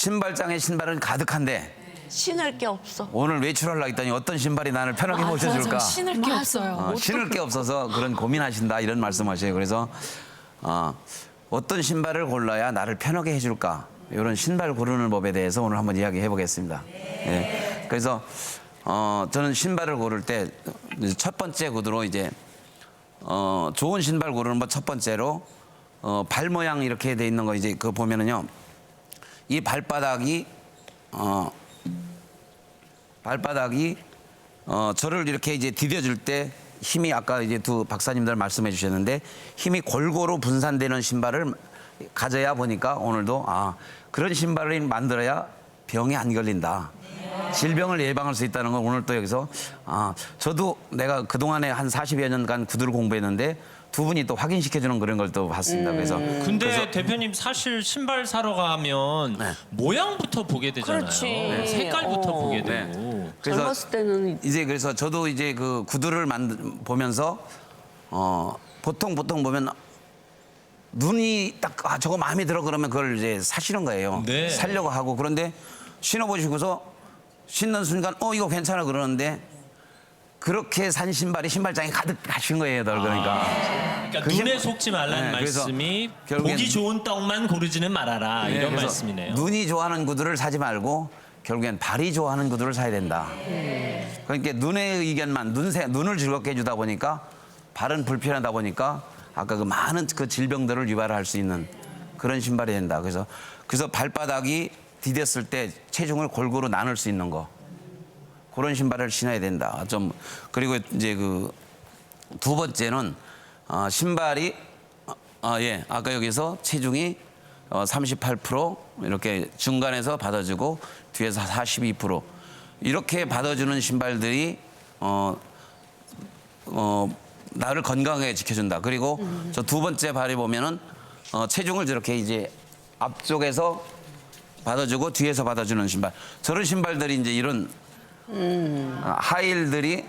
신발장에 신발은 가득한데 신을 게 없어. 오늘 외출하려고 했더니 어떤 신발이 나를 편하게 모셔줄까? 신을 게 없어요. 신을 게 없어서 그런 고민하신다 이런 말씀하셔요. 그래서 어떤 신발을 골라야 나를 편하게 해줄까? 이런 신발 고르는 법에 대해서 오늘 한번 이야기해 보겠습니다. 예. 그래서 저는 신발을 고를 때 첫 번째 구두로 이제 좋은 신발 고르는 법 첫 번째로 발 모양 이렇게 돼 있는 거 이제 그 보면은요 이 발바닥이 저를 이렇게 이제 디뎌줄 때 힘이 아까 이제 두 박사님들 말씀해 주셨는데 힘이 골고루 분산되는 신발을 가져야 보니까 오늘도 그런 신발을 만들어야 병에 안 걸린다. 질병을 예방할 수 있다는 건 오늘 또 여기서 저도 내가 그동안에 한 40여 년간 구두를 공부했는데 두 분이 또 확인시켜주는 그런 걸 또 봤습니다. 근데 대표님 사실 신발 사러 가면 모양부터 보게 되잖아요. 그렇지. 색깔부터 보게 네. 되고. 젊었을 때는 그래서 저도 이제 그 구두를 보면서 보통 보면 눈이 딱 저거 마음에 들어 그러면 그걸 이제 사시는 거예요. 네. 살려고 하고 그런데 신어보시고서 신는 순간 이거 괜찮아 그러는데 그렇게 산 신발이 신발장에 가득 가신 거예요, 그러니까. 그러니까 눈에 속지 말라는 네, 그래서 말씀이 결국엔- 보기 좋은 떡만 고르지는 말아라 이런 그래서 말씀이네요. 눈이 좋아하는 구두를 사지 말고 결국엔 발이 좋아하는 구두를 사야 된다. 그러니까 눈의 의견만 눈을 즐겁게 해주다 보니까 발은 불편하다 보니까 아까 그 많은 그 질병들을 유발할 수 있는 그런 신발이 된다. 그래서 발바닥이 디뎠을 때 체중을 골고루 나눌 수 있는 거. 그런 신발을 신어야 된다. 그리고 이제 그 두 번째는 신발이 아까 여기서 체중이 38% 이렇게 중간에서 받아주고 뒤에서 42% 이렇게 받아주는 신발들이 나를 건강하게 지켜준다. 그리고 저 두 번째 발에 보면은 체중을 저렇게 이제 앞쪽에서 받아주고 뒤에서 받아주는 신발. 저런 신발들이 이제 이런 하일들이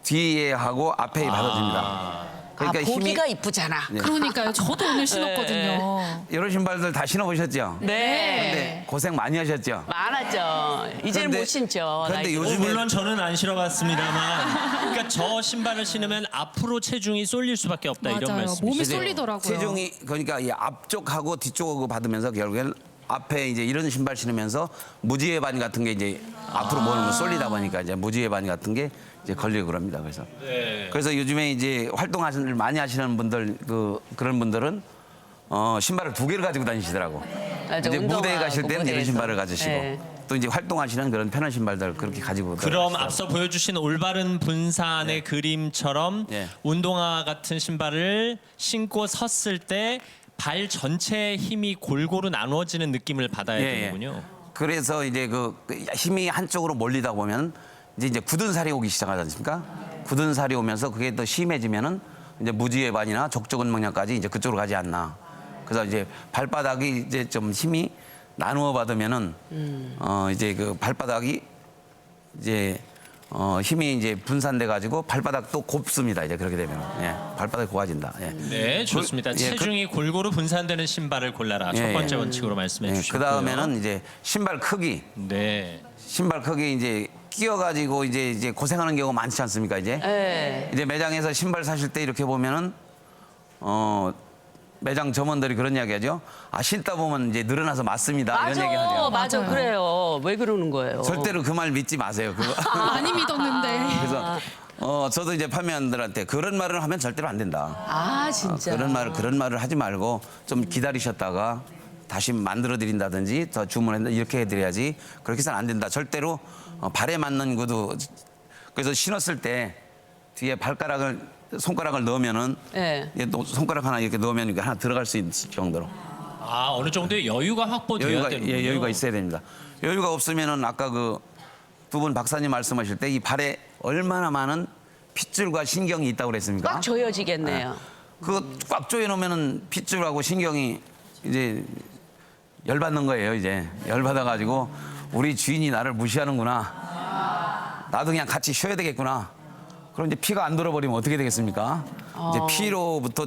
뒤에 하고 앞에 받아줍니다. 그러니까 보기가 이쁘잖아. 그러니까요. 저도 오늘 신었거든요. 이런 신발들 다 신어보셨죠? 네. 근데 고생 많이 하셨죠? 많았죠. 이제는 그런데- 못 신죠. 그런데 나이 요즘에 물론 저는 안 신어봤습니다만, 그러니까 저 신발을 신으면 앞으로 체중이 쏠릴 수밖에 없다 이런 맞아요. 말씀이시죠. 몸이 이제 쏠리더라고요. 체중이 그러니까 이 앞쪽하고 뒤쪽하고 받으면서 결국엔 앞에 이제 이런 신발 신으면서 무지외반 같은 게 이제 앞으로 모는 거 쏠리다 보니까 이제 무지외반 같은 게 이제 걸리고 그럽니다. 그래서 요즘에 이제 활동하시는 많이 하시는 분들 그런 분들은 신발을 두 개를 가지고 다니시더라고. 맞아, 이제 무대에 운동하고 가실 때는 이런 무대에서. 신발을 가지시고 네. 또 이제 활동하시는 그런 편한 신발들 그렇게 가지고. 그럼 앞서 보여주신 올바른 분산의 그림처럼 네. 운동화 같은 신발을 신고 섰을 때 발 전체의 힘이 골고루 나누어지는 느낌을 받아야 되는군요. 그래서 이제 그 힘이 한쪽으로 몰리다 보면 이제 굳은 살이 오기 시작하지 않습니까? 굳은 살이 오면서 그게 더 심해지면은 이제 무지외반이나 족저근막량까지 이제 그쪽으로 가지 않나. 그래서 이제 발바닥이 이제 좀 힘이 나누어 받으면은 이제 그 발바닥이 이제 힘이 이제 분산돼 가지고 발바닥도 곱습니다. 이제 그렇게 되면 발바닥이 고와진다. 네, 좋습니다. 예, 체중이 골고루 분산되는 신발을 골라라. 첫 번째 원칙으로 말씀해 주셨고요. 그 다음에는 이제 신발 크기. 네. 신발 크기 이제 끼어가지고 이제 고생하는 경우가 많지 않습니까 이제? 네. 이제 매장에서 신발 사실 때 이렇게 보면은 매장 점원들이 그런 이야기하죠. 신다 보면 이제 늘어나서 맞습니다. 이런 얘기 맞아, 하죠. 맞아, 맞아요. 그래요. 왜 그러는 거예요? 절대로 그 말 믿지 마세요. 그거. 많이 믿었는데. 그래서 저도 이제 판매원들한테 그런 말을 하면 절대로 안 된다. 진짜. 그런 말을 하지 말고 좀 기다리셨다가 다시 만들어 드린다든지 더 주문한다 이렇게 해드려야지 그렇게 해서는 안 된다. 절대로 발에 맞는 구두. 그래서 신었을 때 뒤에 손가락을 넣으면은 네. 또 손가락 하나 이렇게 넣으면 이게 하나 들어갈 수 있을 정도로 어느 정도의 여유가 확보돼야 되는군요. 여유가 있어야 됩니다. 여유가 없으면은 아까 그 두 분 박사님 말씀하실 때 이 발에 얼마나 많은 핏줄과 신경이 있다고 그랬습니까? 꽉 조여지겠네요. 그거 꽉 조여 놓으면은 핏줄하고 신경이 이제 열받는 거예요. 이제 열받아 가지고 우리 주인이 나를 무시하는구나. 나도 그냥 같이 쉬어야 되겠구나. 그럼 이제 피가 안 돌아버리면 어떻게 되겠습니까? 이제 피로부터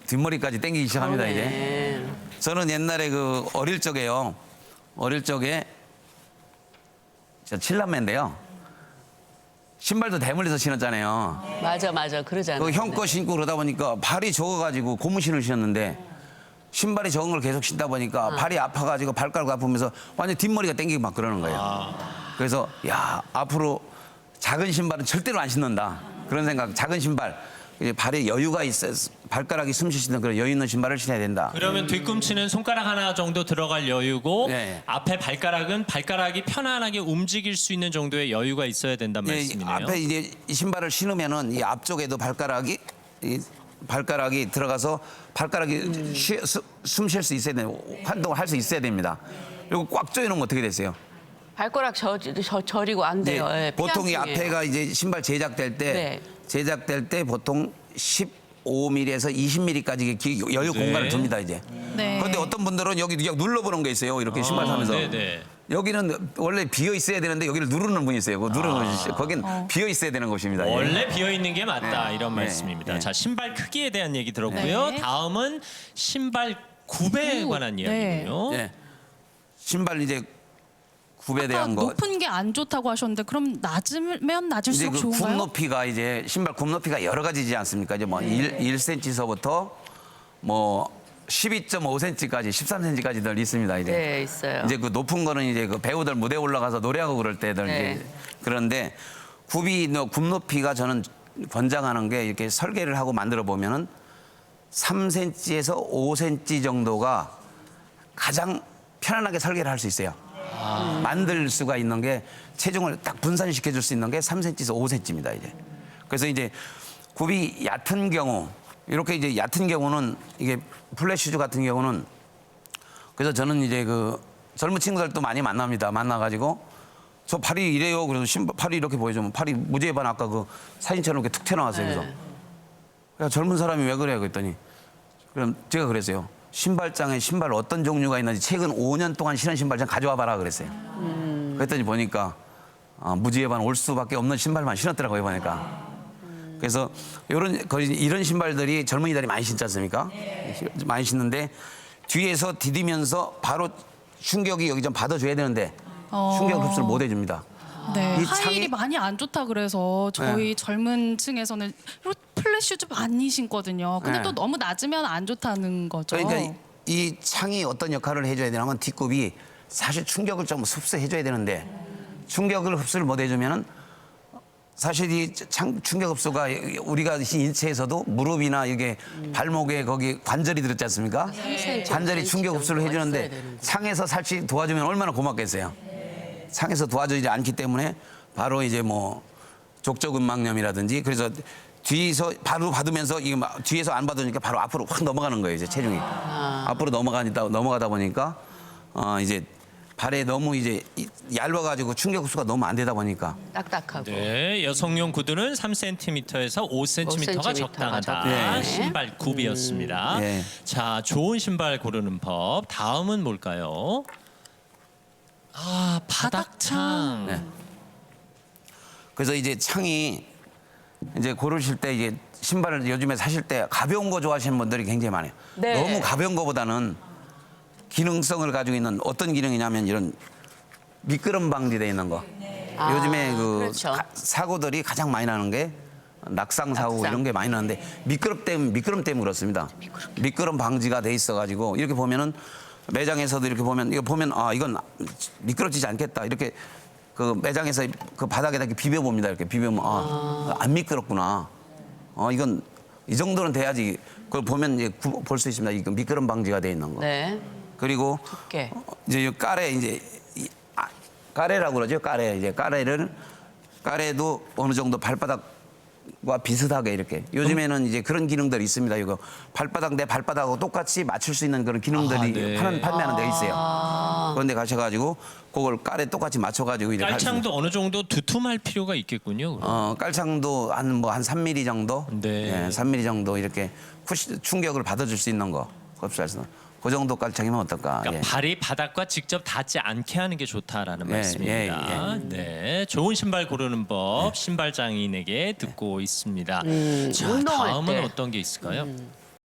뒷머리까지 땡기기 시작합니다. 이제 그러네. 저는 옛날에 그 어릴 적에요. 어릴 적에 저 칠남매인데요. 신발도 대물려서 신었잖아요. 맞아 그러잖아요. 그 형 거 신고 그러다 보니까 발이 적어가지고 고무신을 신었는데 신발이 적은 걸 계속 신다 보니까 발이 아파가지고 발가락 아프면서 완전 뒷머리가 땡기고 막 그러는 거예요. 그래서 야 앞으로 작은 신발은 절대로 안 신는다 그런 생각. 작은 신발 이제 발에 여유가 있어 발가락이 숨 쉴 수 있는 그런 여유 있는 신발을 신어야 된다. 그러면 뒤꿈치는 손가락 하나 정도 들어갈 여유고 네. 앞에 발가락은 발가락이 편안하게 움직일 수 있는 정도의 여유가 있어야 된다는 예, 말씀이네요. 앞에 이제 이 신발을 신으면은 이 앞쪽에도 발가락이 들어가서 발가락이 숨 쉴 수 있어야 돼요. 활동을 할 수 있어야 됩니다. 그리고 꽉 조여놓으면 어떻게 됐어요? 발가락 저리고 안 돼요. 이제 예, 보통 이 피한증이에요. 앞에가 이제 신발 제작될 때 보통 15mm에서 20mm까지 여유 네. 공간을 줍니다 이제. 네. 그런데 어떤 분들은 여기 그냥 눌러보는 게 있어요. 이렇게 신발 사면서. 네네. 여기는 원래 비어 있어야 되는데 여기를 누르는 분이 있어요. 거긴 비어 있어야 되는 곳입니다. 예. 원래 비어 있는 게 맞다 이런 네. 말씀입니다. 네. 자, 신발 크기에 대한 얘기 들었고요. 네. 다음은 신발 굽에 관한 이야기고요. 예. 신발 이제 굽에 아까 대한 거. 높은 게 안 좋다고 하셨는데 그럼 낮으면 이제 낮을수록 그 굽 좋은가요? 높이가 이제 신발 굽 높이가 여러 가지지 않습니까? 이제 뭐 1cm서부터 뭐 12.5cm까지 13cm까지들 있습니다. 이제. 네 있어요. 이제 그 높은 거는 이제 그 배우들 무대 올라가서 노래하고 그럴 때들 네. 이제 그런데 굽 높이가 저는 권장하는 게 이렇게 설계를 하고 만들어 보면은 3cm에서 5cm 정도가 가장 편안하게 설계를 할 수 있어요. 만들 수가 있는 게 체중을 딱 분산시켜 줄 수 있는 게 3cm에서 5cm입니다, 이제. 그래서 이제 굽이 얕은 경우 이렇게 이제 얕은 경우는 이게 플랫슈즈 같은 경우는 그래서 저는 이제 그 젊은 친구들도 많이 만납니다. 만나가지고 저 팔이 이래요. 그래서 신발 팔이 이렇게 보여주면 팔이 무지개반 아까 그 사진처럼 이렇게 툭 튀어나왔어요. 그래서 야, 젊은 사람이 왜 그래? 그랬더니 그럼 제가 그랬어요. 신발장에 신발 어떤 종류가 있는지 최근 5년 동안 신은 신발 좀 가져와 봐라 그랬어요. 그랬더니 보니까 무지개반 올 수밖에 없는 신발만 신었더라고요 보니까. 그래서 이런 신발들이 젊은이들이 많이 신지 않습니까? 많이 신는데 뒤에서 디디면서 바로 충격이 여기 좀 받아줘야 되는데 충격 흡수를 못 해줍니다. 네, 이 하이힐이 창이- 많이 안 좋다 그래서 저희 젊은 층에서는 플랫슈즈 많이 신거든요. 근데 네. 또 너무 낮으면 안 좋다는 거죠. 그러니까 이 창이 어떤 역할을 해줘야 되냐면 뒷굽이 사실 충격을 좀 흡수해줘야 되는데 충격을 흡수를 못 해주면은 사실 이 충격 흡수가 우리가 인체에서도 무릎이나 이게 발목에 거기 관절이 들었지 않습니까? 관절이 충격 흡수를 해주는데 창에서 살짝 도와주면 얼마나 고맙겠어요. 창에서 도와주지 않기 때문에 바로 이제 뭐 족저근막염이라든지 그래서 뒤에서 바로 받으면서 이게 막 뒤에서 안 받으니까 바로 앞으로 확 넘어가는 거예요 이제 체중이 앞으로 넘어가다 보니까 이제 발에 너무 이제 얇아가지고 충격 흡수가 너무 안 되다 보니까 딱딱하고. 네, 여성용 구두는 3cm에서 5cm가 5cm 가 적당하다. 적당하다. 신발 굽이었습니다. 네. 자, 좋은 신발 고르는 법. 다음은 뭘까요? 바닥창. 네. 그래서 이제 창이 이제 고르실 때 이제 신발을 요즘에 사실 때 가벼운 거 좋아하시는 분들이 굉장히 많아요. 네. 너무 가벼운 거보다는 기능성을 가지고 있는 어떤 기능이냐면 이런 미끄럼 방지돼 있는 거. 요즘에 그 그렇죠. 사고들이 가장 많이 나는 게 낙상 사고 낙상. 이런 게 많이 나는데 미끄럼 때문에 그렇습니다. 미끄럼 방지가 돼 있어 가지고 이렇게 보면은 매장에서도 이렇게 보면 이건 미끄러지지 않겠다 이렇게 그 매장에서 그 바닥에다 이렇게 비벼 봅니다. 이렇게 비벼면 안 미끄럽구나. 이건 이 정도는 돼야지. 그걸 보면 이제 볼 수 있습니다. 이거 미끄럼 방지가 돼 있는 거. 네. 그리고 두께. 이제 이 까레 이제 까레라고 그러죠. 까레 이제 까레도 어느 정도 발바닥과 비슷하게 이렇게 요즘에는 이제 그런 기능들이 있습니다. 이거 내 발바닥하고 똑같이 맞출 수 있는 그런 기능들이 네. 판매하는 데 있어요. 그런데 가셔가지고 그걸 까레 똑같이 맞춰가지고 이렇게 깔창도 어느 정도 두툼할 필요가 있겠군요. 그럼. 깔창도 한 3mm 정도, 네. 3mm 정도 이렇게 충격을 받아줄 수 있는 거 흡수할 수 있는 그 정도 깔창이면 어떨까? 그러니까 예. 발이 바닥과 직접 닿지 않게 하는 게 좋다라는 예, 말씀입니다. 네, 좋은 신발 고르는 법 신발 장인에게 듣고 있습니다. 자, 운동할 다음은 때. 어떤 게 있을까요?